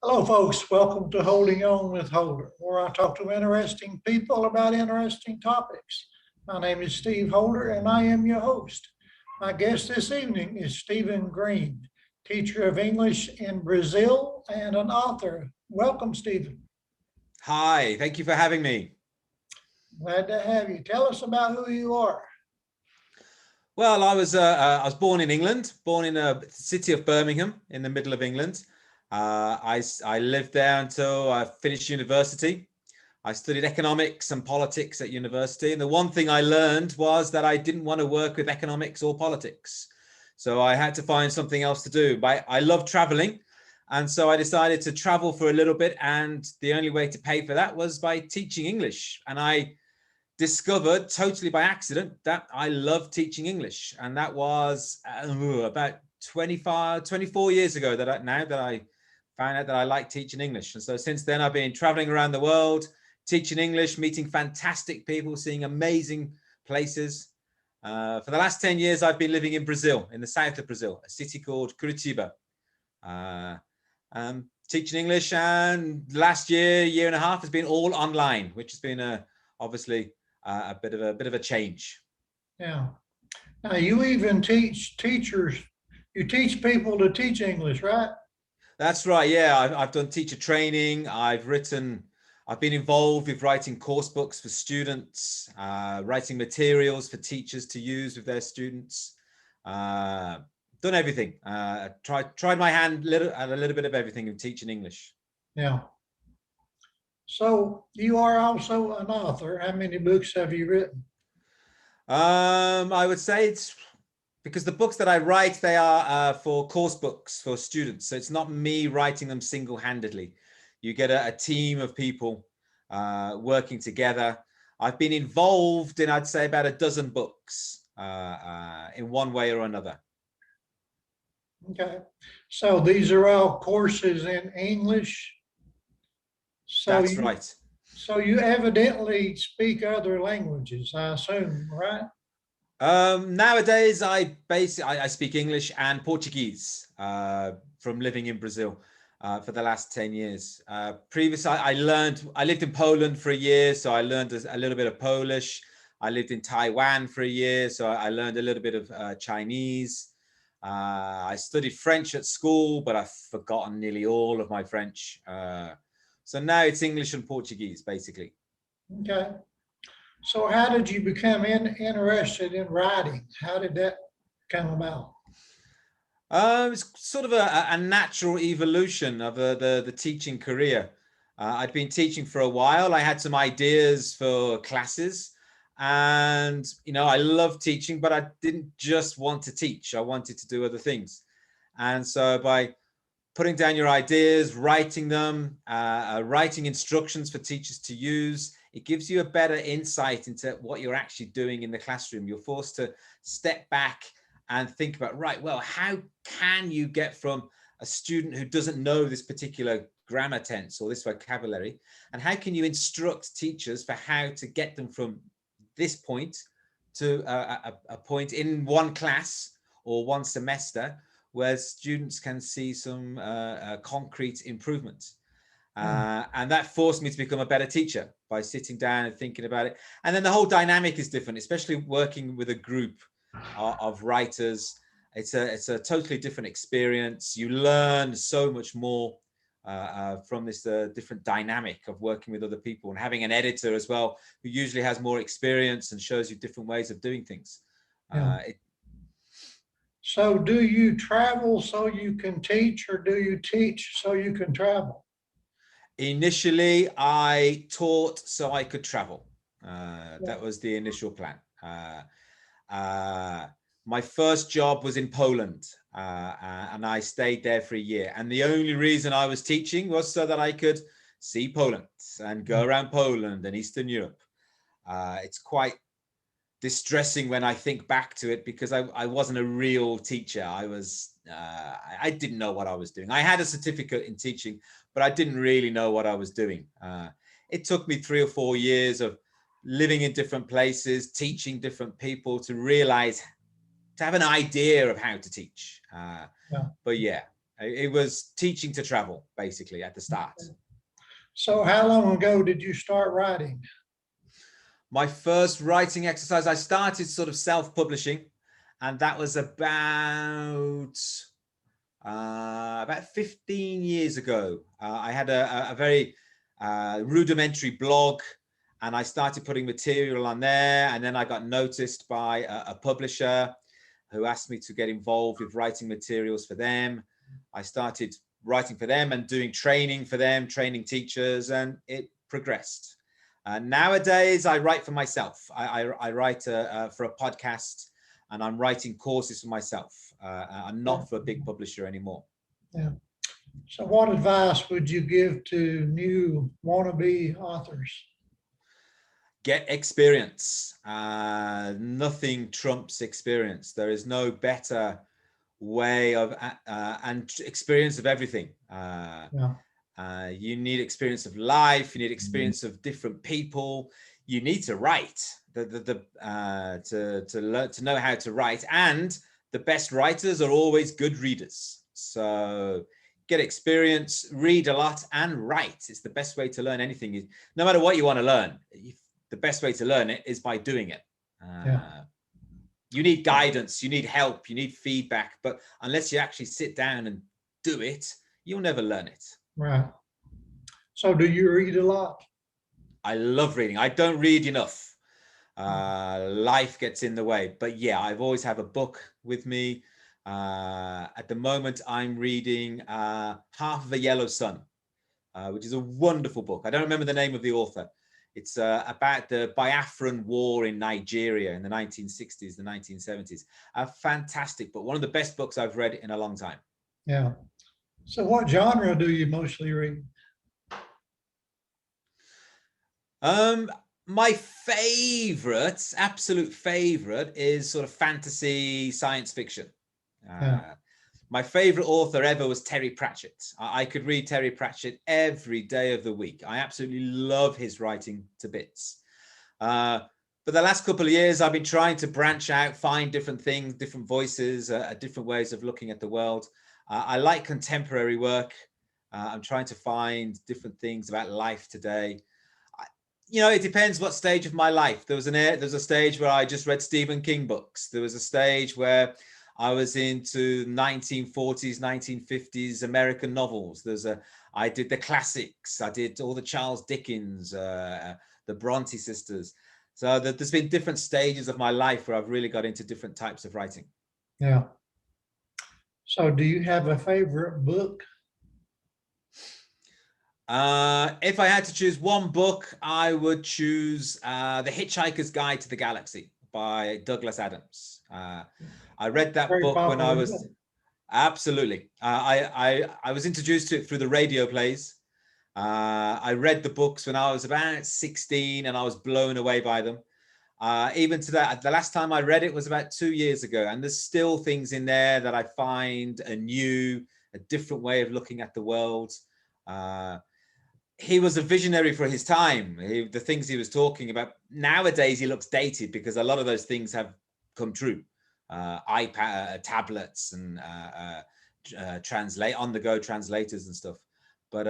Hello, folks. Welcome to Holding On with Holder, where I talk to interesting people about interesting topics. My name is Steve Holder, and I am your host. My guest this evening is Stephen Greene, teacher of English in Brazil and an author. Welcome, Stephen. Hi, thank you for having me. Glad to have you. Tell us about who you are. Well, I was born in England, born in the city of Birmingham in the middle of England. I lived there until I finished university. I studied economics and politics at university. And the one thing I learned was that I didn't want to work with economics or politics. So I had to find something else to do. But I love traveling. And so I decided to travel for a little bit. And the only way to pay for that was by teaching English. And I discovered totally by accident that I love teaching English. And that was about 24 years ago that I found out that I like teaching English. And so since then, I've been traveling around the world, teaching English, meeting fantastic people, seeing amazing places. For the last 10 years, I've been living in Brazil, in the south of Brazil, a city called Curitiba, teaching English. And last year and a half has been all online, which has been obviously a bit of a change. Yeah. Now, you even teach teachers, you teach people to teach English, right? That's right. Yeah, I've done teacher training. I've been involved with writing course books for students, writing materials for teachers to use with their students. Done everything. Tried my hand at a little bit of everything in teaching English. Yeah. So you are also an author. How many books have you written? I would say it's because the books that I write, they are for course books for students. So it's not me writing them single-handedly. You get a team of people working together. I've been involved in, I'd say, about a dozen books in one way or another. Okay. So these are all courses in English. That's right. So you evidently speak other languages, I assume, right? Nowadays, I speak English and Portuguese from living in Brazil for the last 10 years. Previously, I lived in Poland for a year, so I learned a little bit of Polish. I lived in Taiwan for a year, so I learned a little bit of Chinese. I studied French at school, but I've forgotten nearly all of my French. So now it's English and Portuguese, basically. Okay. So how did you become interested in writing? How did that come about? It's sort of a natural evolution of the teaching career. I'd been teaching for a while. I had some ideas for classes, and I love teaching, but I didn't just want to teach. I wanted to do other things. And so by putting down your ideas, writing them, writing instructions for teachers to use, it gives you a better insight into what you're actually doing in the classroom. You're forced to step back and think about, right, well, how can you get from a student who doesn't know this particular grammar tense or this vocabulary, and how can you instruct teachers for how to get them from this point to a point in one class or one semester where students can see some concrete improvements. And that forced me to become a better teacher by sitting down and thinking about it. And then the whole dynamic is different, especially working with a group of writers. It's a totally different experience. You learn so much more from this different dynamic of working with other people, and having an editor as well, who usually has more experience and shows you different ways of doing things. Yeah. So do you travel so you can teach, or do you teach so you can travel? Initially, I taught so I could travel. That was the initial plan. My first job was in Poland, and I stayed there for a year. And the only reason I was teaching was so that I could see Poland and go around Poland and Eastern Europe. It's quite distressing when I think back to it, because I wasn't a real teacher. I didn't know what I was doing. I had a certificate in teaching, but I didn't really know what I was doing. It took me 3 or 4 years of living in different places, teaching different people, to realize, to have an idea of how to teach. But yeah, It was teaching to travel, basically, at the start. So how long ago did you start writing? My first writing exercise, I started sort of self-publishing, and that was about 15 years ago. I had a very rudimentary blog, and I started putting material on there, and then I got noticed by a publisher who asked me to get involved with writing materials for them. I started writing for them and doing training for them, training teachers, and it progressed. Nowadays, I write for myself. I write for a podcast, and I'm writing courses for myself. I'm not for a big publisher anymore. Yeah. So what advice would you give to new wannabe authors? Get experience. Nothing trumps experience. There is no better way of and experience of everything. You need experience of life. You need experience of different people. You need to write. To learn to know how to write, and the best writers are always good readers. So get experience, read a lot, and write. It's the best way to learn anything. No matter what you want to learn, the best way to learn it is by doing it. You need guidance, you need help, you need feedback, but unless you actually sit down and do it, you'll never learn it. Right. So do you read a lot? I love reading. I don't read enough. Life gets in the way, but yeah, I've always have a book with me. At the moment, I'm reading Half of a Yellow Sun, which is a wonderful book. I don't remember the name of the author. It's about the Biafran War in Nigeria in the 1960s, the 1970s. Fantastic book. One of the best books I've read in a long time. Yeah. So what genre do you mostly read? My favorite, absolute favorite, is sort of fantasy science fiction. My favorite author ever was Terry Pratchett. I could read Terry Pratchett every day of the week. I absolutely love his writing to bits. For the last couple of years, I've been trying to branch out, find different things, different voices, different ways of looking at the world. I like contemporary work. I'm trying to find different things about life today. It depends what stage of my life. There was a stage where I just read Stephen King books. There was a stage where I was into 1940s, 1950s American novels. I did the classics. I did all the Charles Dickens, the Bronte sisters. So there's been different stages of my life where I've really got into different types of writing. Yeah. So do you have a favorite book? If I had to choose one book, I would choose The Hitchhiker's Guide to the Galaxy by Douglas Adams. I read that book when I was absolutely. I was introduced to it through the radio plays. I read the books when I was about 16, and I was blown away by them. Even today, the last time I read it was about 2 years ago, and there's still things in there that I find a different way of looking at the world. He was a visionary for his time. The things he was talking about, nowadays he looks dated because a lot of those things have come true. iPad, tablets, and on-the-go translators and stuff. But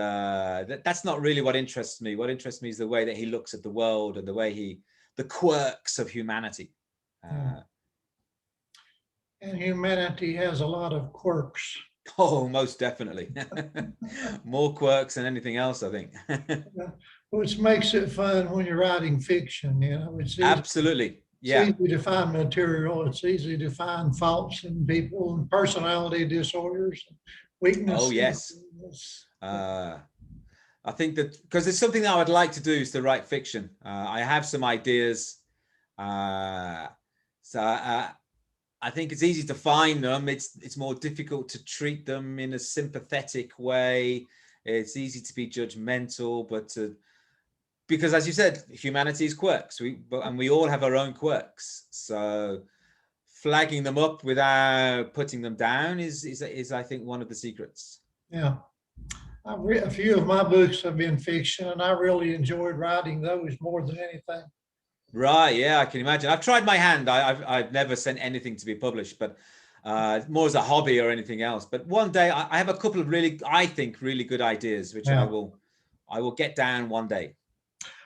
that's not really what interests me. What interests me is the way that he looks at the world and the quirks of humanity. And humanity has a lot of quirks. Oh, most definitely. More quirks than anything else, I think. Which makes it fun when you're writing fiction. It's easy, absolutely. Yeah. It's easy to find material. It's easy to find faults in people and personality disorders, weaknesses. Oh, yes. I think that because it's something that I would like to do is to write fiction. I have some ideas. I think it's easy to find them. It's more difficult to treat them in a sympathetic way. It's easy to be judgmental, because as you said, humanity is quirks. We all have our own quirks. So flagging them up without putting them down is I think one of the secrets. Yeah. A few of my books have been fiction, and I really enjoyed writing those more than anything. Right, yeah, I can imagine. I've tried my hand. I've never sent anything to be published, but more as a hobby or anything else. But one day I have a couple of really, I think, really good ideas, which Yeah. I will get down one day.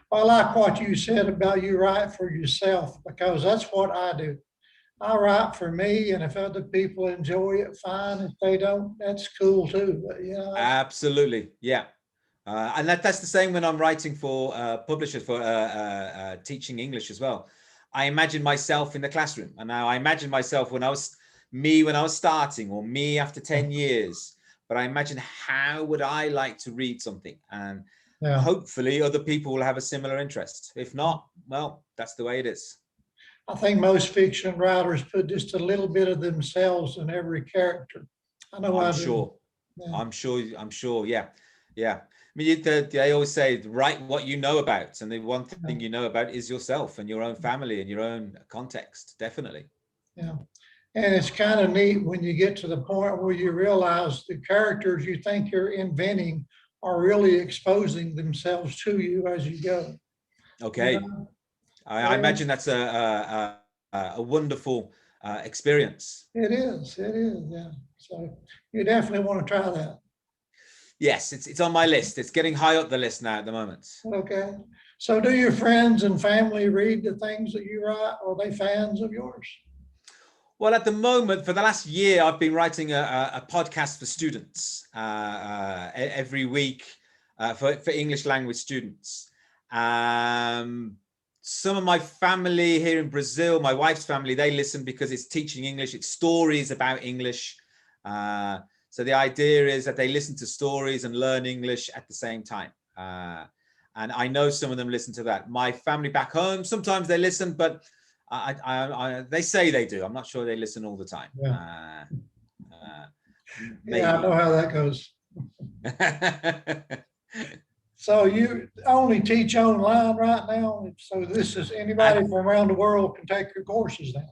I like what you said about you write for yourself, because that's what I do. I write for me, and if other people enjoy it, fine. If they don't, that's cool too. But Absolutely, yeah. And that's the same when I'm writing for publishers for teaching English as well. I imagine myself in the classroom, and now I imagine myself when I was starting, or me after 10 years. But I imagine, how would I like to read something? And yeah, hopefully other people will have a similar interest. If not, well, that's the way it is. I think most fiction writers put just a little bit of themselves in every character. I know I'm I do. sure. Yeah, I'm sure. I'm sure. Yeah. Yeah. I mean, they always say, write what you know about. And the one yeah, thing you know about is yourself and your own family and your own context. Definitely. yeah. And it's kind of neat when you get to the point where you realize the characters you think you're inventing are really exposing themselves to you as you go. You Okay. know, I yeah, imagine that's a wonderful experience. it is. It is. Yeah. So you definitely want to try that. Yes, it's on my list. It's getting high up the list now at the moment. Okay. So do your friends and family read the things that you write? Are they fans of yours? Well, at the moment, for the last year, I've been writing a podcast for students every week for English language students. Some of my family here in Brazil, my wife's family, they listen because it's teaching English. It's stories about English. So the idea is that they listen to stories and learn English at the same time. And I know some of them listen to that. My family back home, sometimes they listen, but they say they do. I'm not sure they listen all the time. Yeah. Yeah, I know Maybe. how that goes. So you only teach online right now? So this is anybody from around the world can take your courses then?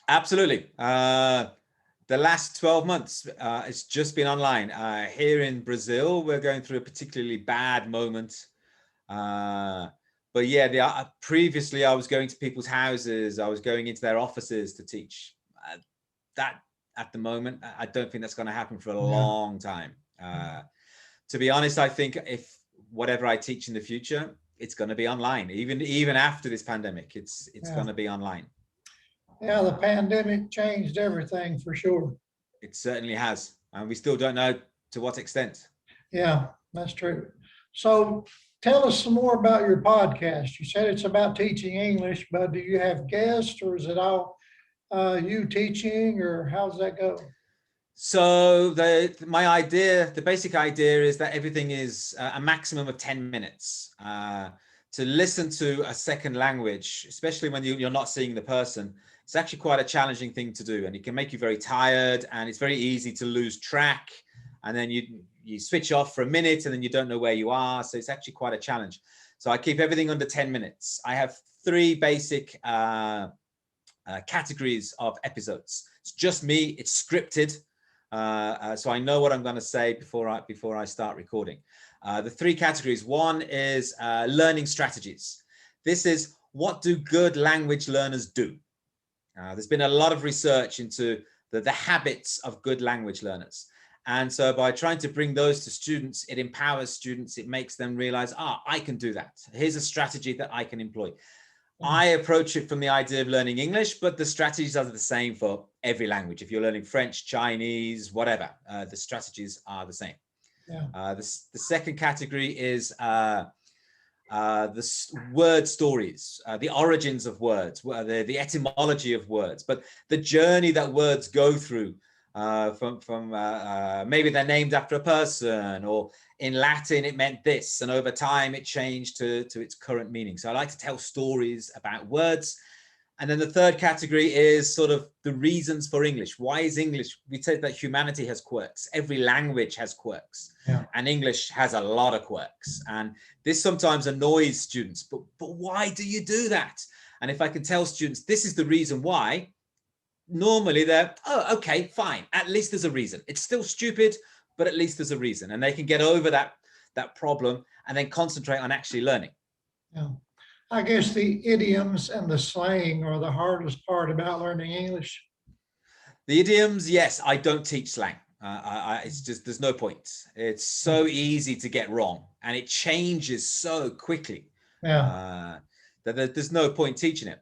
Absolutely. The last 12 months, it's just been online. Here in Brazil, we're going through a particularly bad moment. But yeah, previously I was going to people's houses. I was going into their offices to teach. That at the moment, I don't think that's going to happen for a long time. To be honest, I think if whatever I teach in the future, it's going to be online. Even after this pandemic, it's going to be online. Yeah, the pandemic changed everything for sure. It certainly has, and we still don't know to what extent. Yeah, that's true. So tell us some more about your podcast. You said it's about teaching English, but do you have guests, or is it all you teaching, or how does that go? So the basic idea is that everything is a maximum of 10 minutes. To listen to a second language, especially when you're not seeing the person, it's actually quite a challenging thing to do, and it can make you very tired, and it's very easy to lose track, and then you switch off for a minute and then you don't know where you are. So it's actually quite a challenge. So I keep everything under 10 minutes. I have three basic categories of episodes. It's just me. It's scripted. So I know what I'm going to say before I start recording. The three categories. One is learning strategies. This is, what do good language learners do? There's been a lot of research into the habits of good language learners. And so by trying to bring those to students, it empowers students. It makes them realize, I can do that. Here's a strategy that I can employ. I approach it from the idea of learning English, but the strategies are the same for every language. If you're learning French, Chinese, whatever, the strategies are the same. Yeah. The second category is the word stories, the origins of words, the etymology of words, but the journey that words go through from maybe they're named after a person, or in Latin it meant this, and over time it changed to its current meaning. So I like to tell stories about words. And then the third category is sort of the reasons for English. Why is English? We said that humanity has quirks. Every language has quirks. Yeah. And English has a lot of quirks. And this sometimes annoys students, but why do you do that? And if I can tell students, this is the reason why, normally they're, oh, okay, fine. At least there's a reason. It's still stupid, but at least there's a reason. And they can get over that problem and then concentrate on actually learning. Yeah. I guess the idioms and the slang are the hardest part about learning English. The idioms, yes, I don't teach slang. It's just, there's no point. It's so easy to get wrong and it changes so quickly. Yeah. That there's no point teaching it.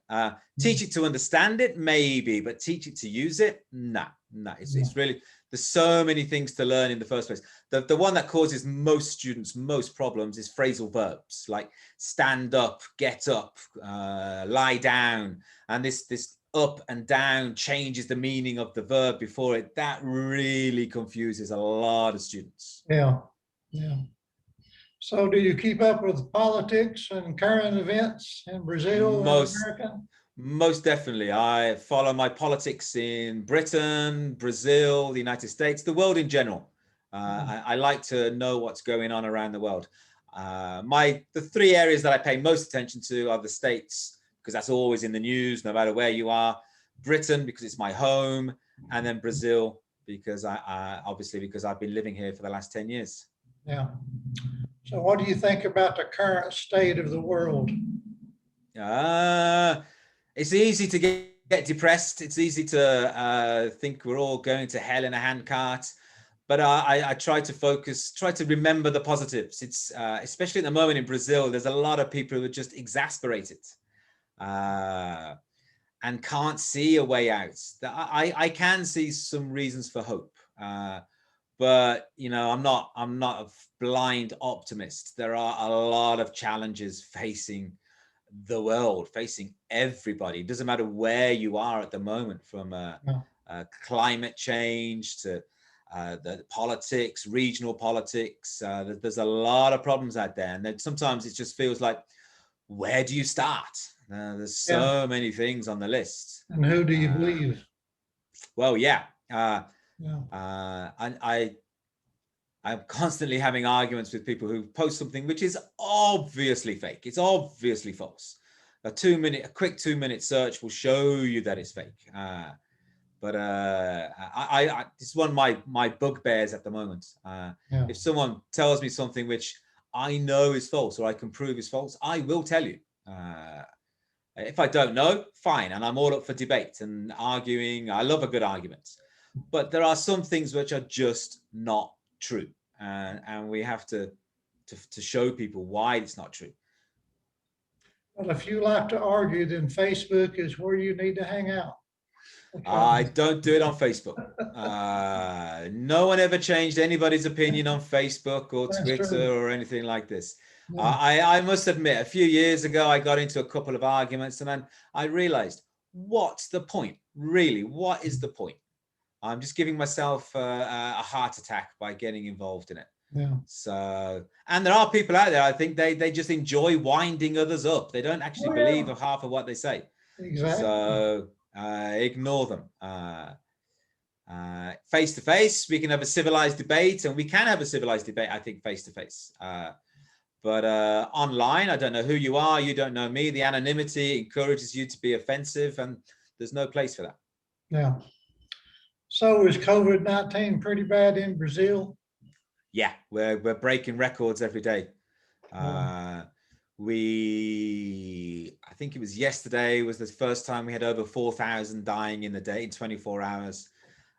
Teach it to understand it, maybe, but teach it to use it, nah. It's really, there's so many things to learn in the first place. The one that causes most students most problems is phrasal verbs, like stand up, get up, lie down, and this up and down changes the meaning of the verb before it. That really confuses a lot of students. Yeah. So do you keep up with politics and current events in Brazil and America? Most definitely. I follow my politics in Britain, Brazil, the United States, the world in general. I like to know what's going on around the world. The three areas that I pay most attention to are the States, because that's always in the news, no matter where you are. Britain, because it's my home, and then Brazil, because obviously because I've been living here for the last 10 years. Yeah. So what do you think about the current state of the world? It's easy to get depressed. It's easy to think we're all going to hell in a handcart. But I try to focus, try to remember the positives. It's especially at the moment in Brazil, there's a lot of people who are just exasperated and can't see a way out. I can see some reasons for hope. But you know, I'm not a blind optimist. There are a lot of challenges facing the world, facing everybody. It doesn't matter where you are at the moment, from climate change to the politics, regional politics. There's a lot of problems out there, and then sometimes it just feels like, where do you start? There's so many things on the list. And who do you believe? Well, I'm constantly having arguments with people who post something which is obviously fake. It's obviously false. A quick 2-minute search will show you that it's fake. But this is one of my bugbears at the moment. If someone tells me something which I know is false or I can prove is false, I will tell you. If I don't know, fine, and I'm all up for debate and arguing. I love a good argument. But there are some things which are just not true, and we have to show people why it's not true. Well, if you like to argue, then Facebook is where you need to hang out. Okay. I don't do it on Facebook. No one ever changed anybody's opinion on Facebook or Twitter or anything like this. I must admit, a few years ago, I got into a couple of arguments, and then I realized, what's the point? Really, what is the point? I'm just giving myself a heart attack by getting involved in it. So, and there are people out there, I think they just enjoy winding others up. They don't actually believe half of what they say. Exactly. So ignore them. Face to face, we can have a civilized debate, and we can have a civilized debate, I think, face to face. But online, I don't know who you are. You don't know me. The anonymity encourages you to be offensive, and there's no place for that. Yeah. So is COVID-19 pretty bad in Brazil? Yeah, we're breaking records every day. I think it was yesterday was the first time we had over 4,000 dying in the day in 24 hours.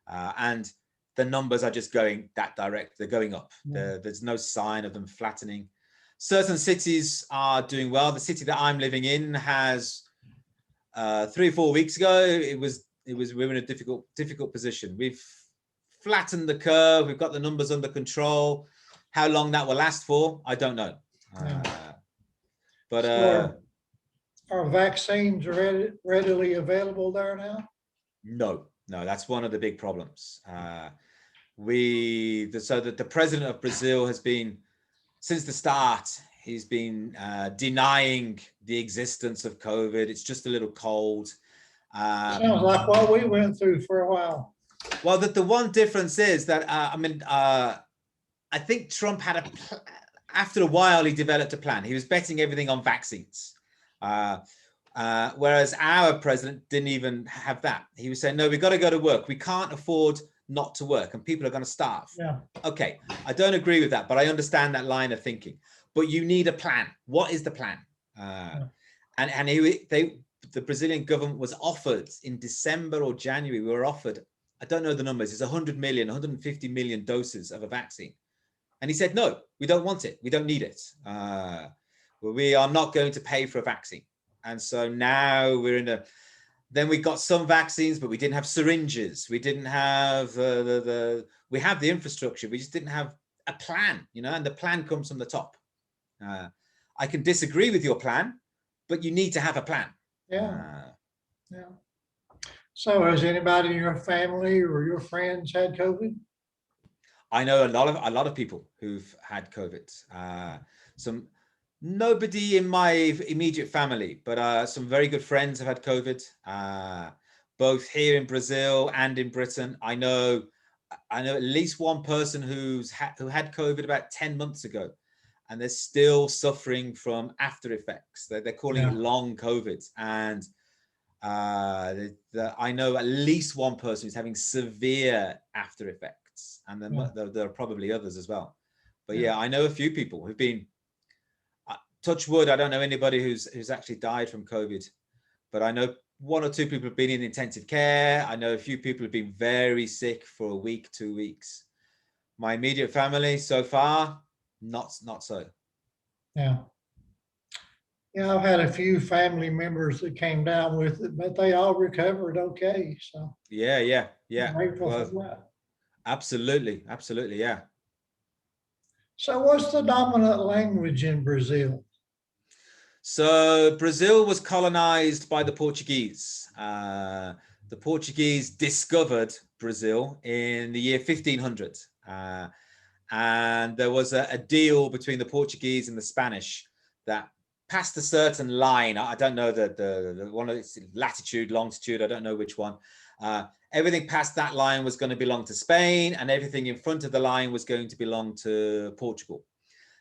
And the numbers are just going that direct. They're going up. There's no sign of them flattening. Certain cities are doing well. The city that I'm living in has 3 or 4 weeks ago, we were in a difficult position. We've flattened the curve. We've got the numbers under control. How long that will last for, I don't know. But so are vaccines readily available there now? No, that's one of the big problems. So that the president of Brazil has been, since the start, he's been denying the existence of COVID. It's just a little cold. Sounds like what we went through for a while. Well, the one difference is that, I think Trump had after a while, he developed a plan. He was betting everything on vaccines. Whereas our president didn't even have that. He was saying, no, we've got to go to work. We can't afford not to work, and people are going to starve. Okay, I don't agree with that, but I understand that line of thinking. But you need a plan. What is the plan? And the Brazilian government was offered in December or January, we were offered I don't know the numbers, it's 100 million, 150 million doses of a vaccine. And he said, no, we don't want it. We don't need it. We are not going to pay for a vaccine. And so now we're in a, then we got some vaccines, but we didn't have syringes. We didn't have we have the infrastructure. We just didn't have a plan, you know, and the plan comes from the top. I can disagree with your plan, but you need to have a plan. Yeah. Yeah. So has anybody in your family or your friends had COVID? I know a lot of people who've had COVID. Nobody in my immediate family, but some very good friends have had COVID, both here in Brazil and in Britain. I know at least one person who had COVID about 10 months ago, and they're still suffering from after effects. They're calling it long COVID. And I know at least one person who's having severe after effects, and there are probably others as well. But yeah, I know a few people who've been, touch wood, I don't know anybody who's actually died from COVID, but I know 1 or 2 people have been in intensive care. I know a few people have been very sick for a week, 2 weeks. My immediate family so far, not so. Yeah. Yeah, I've had a few family members that came down with it, but they all recovered okay. So Yeah. I'm grateful for that. Absolutely, yeah. So what's the dominant language in Brazil? So Brazil was colonized by the Portuguese. The Portuguese discovered Brazil in the year 1500. And there was a deal between the Portuguese and the Spanish that past a certain line. I don't know the one of its latitude, longitude. I don't know which one. Everything past that line was going to belong to Spain, and everything in front of the line was going to belong to Portugal.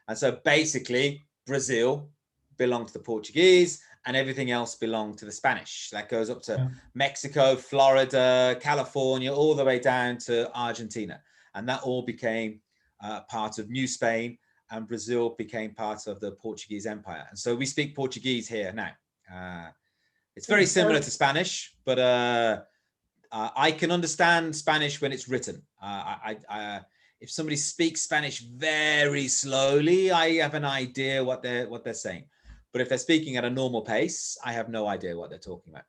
And so basically, Brazil belonged to the Portuguese, and everything else belonged to the Spanish. That goes up to Mexico, Florida, California, all the way down to Argentina. And that all became part of New Spain, and Brazil became part of the Portuguese Empire. And so we speak Portuguese here now. It's very similar to Spanish, but I can understand Spanish when it's written. If somebody speaks Spanish very slowly, I have an idea what they're saying. But if they're speaking at a normal pace, I have no idea what they're talking about.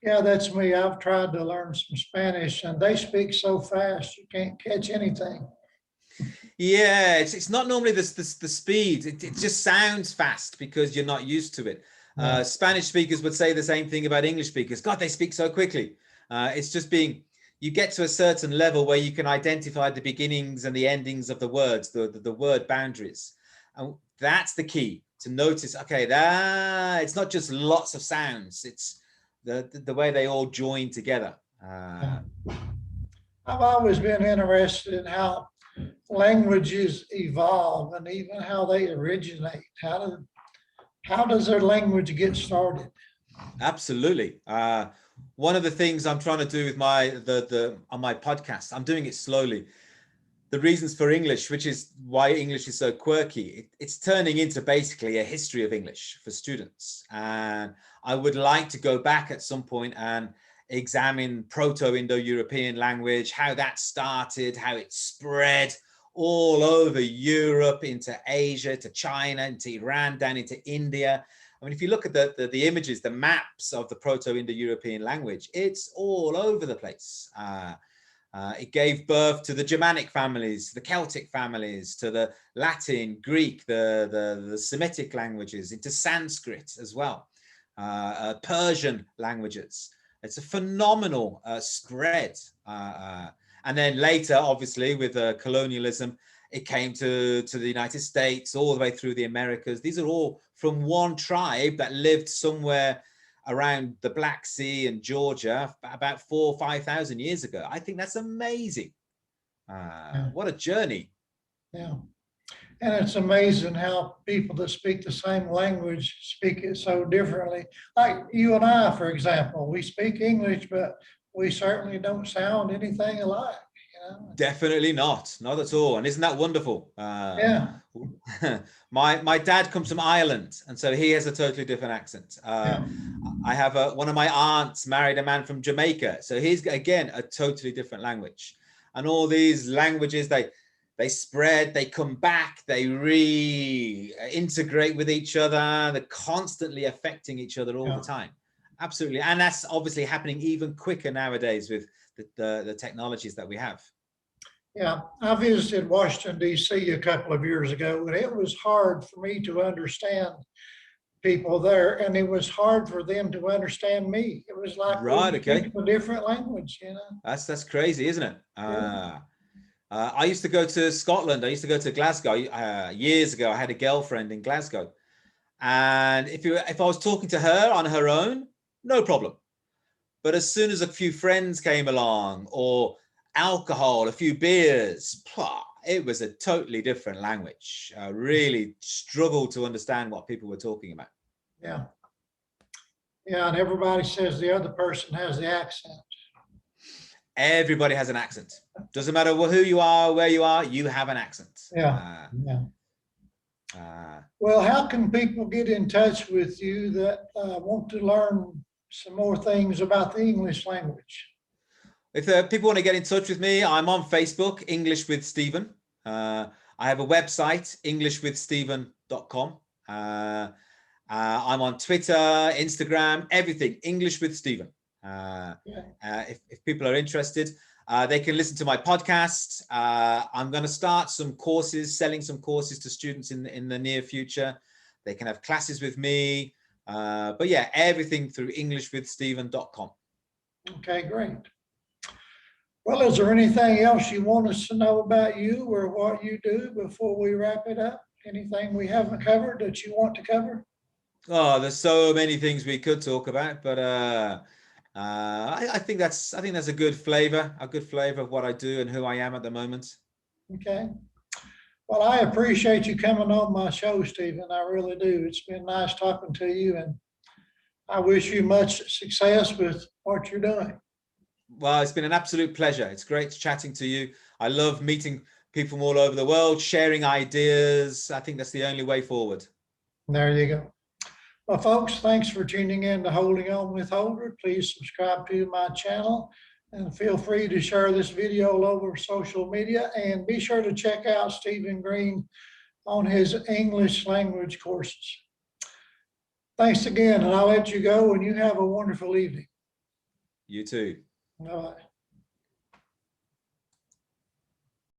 Yeah, that's me. I've tried to learn some Spanish, and they speak so fast you can't catch anything. Yeah, it's not normally the speed. It just sounds fast because you're not used to it. Spanish speakers would say the same thing about English speakers. God, they speak so quickly. It's just you get to a certain level where you can identify the beginnings and the endings of the words, the word boundaries. And that's the key, to notice, okay, it's not just lots of sounds, it's the way they all join together. I've always been interested in how languages evolve and even how they originate. How does their language get started? Absolutely. One of the things I'm trying to do with on my podcast, I'm doing it slowly. The reasons for English, which is why English is so quirky, it's turning into basically a history of English for students. And I would like to go back at some point and examine Proto-Indo-European language, how that started, how it spread all over Europe, into Asia, to China, into Iran, down into India. I mean, if you look at the images, the maps of the Proto-Indo-European language, it's all over the place. It gave birth to the Germanic families, the Celtic families, to the Latin, Greek, the Semitic languages, into Sanskrit as well, Persian languages. It's a phenomenal spread. And then later, obviously, with colonialism, it came to the United States, all the way through the Americas. These are all from one tribe that lived somewhere around the Black Sea and Georgia about 4,000 or 5,000 years ago. I think that's amazing. What a journey. Yeah. And it's amazing how people that speak the same language speak it so differently. Like you and I, for example, we speak English, but we certainly don't sound anything alike. Definitely not at all. And isn't that wonderful? Yeah. My dad comes from Ireland, and so he has a totally different accent. Yeah. I have one of my aunts married a man from Jamaica, so he's again a totally different language. And all these languages, they spread, they come back, they reintegrate with each other. They're constantly affecting each other all the time. Absolutely. And that's obviously happening even quicker nowadays with the technologies that we have. Yeah, I visited Washington, D.C. a couple of years ago, and it was hard for me to understand people there, and it was hard for them to understand me. It was like we were speaking a different language, you know. That's crazy, isn't it? I used to go to Scotland. I used to go to Glasgow years ago. I had a girlfriend in Glasgow, and if I was talking to her on her own, no problem. But as soon as a few friends came along, or alcohol, a few beers, it was a totally different language. I really struggled to understand what people were talking about. Yeah. Yeah, and everybody says the other person has the accent. Everybody has an accent. Doesn't matter who you are, where you are, you have an accent. Yeah. Well, how can people get in touch with you that want to learn some more things about the English language? If people want to get in touch with me, I'm on Facebook, English with Stephen. I have a website, englishwithstephen.com. I'm on Twitter, Instagram, everything, English with Stephen. If people are interested, they can listen to my podcast. I'm going to start some courses, selling some courses to students in the near future. They can have classes with me. But yeah, everything through englishwithstephen.com. Okay, great. Well, is there anything else you want us to know about you or what you do before we wrap it up? Anything we haven't covered that you want to cover? Oh, there's so many things we could talk about, but I think that's a good flavor of what I do and who I am at the moment. Okay. Well, I appreciate you coming on my show, Stephen. I really do. It's been nice talking to you, and I wish you much success with what you're doing. Well, it's been an absolute pleasure. It's great chatting to you. I love meeting people from all over the world, sharing ideas. I think that's the only way forward. There you go. Well, folks, thanks for tuning in to Holding On with Holder. Please subscribe to my channel and feel free to share this video all over social media, and be sure to check out Stephen Greene on his English language courses. Thanks again, and I'll let you go, and you have a wonderful evening. You too. Bye-bye.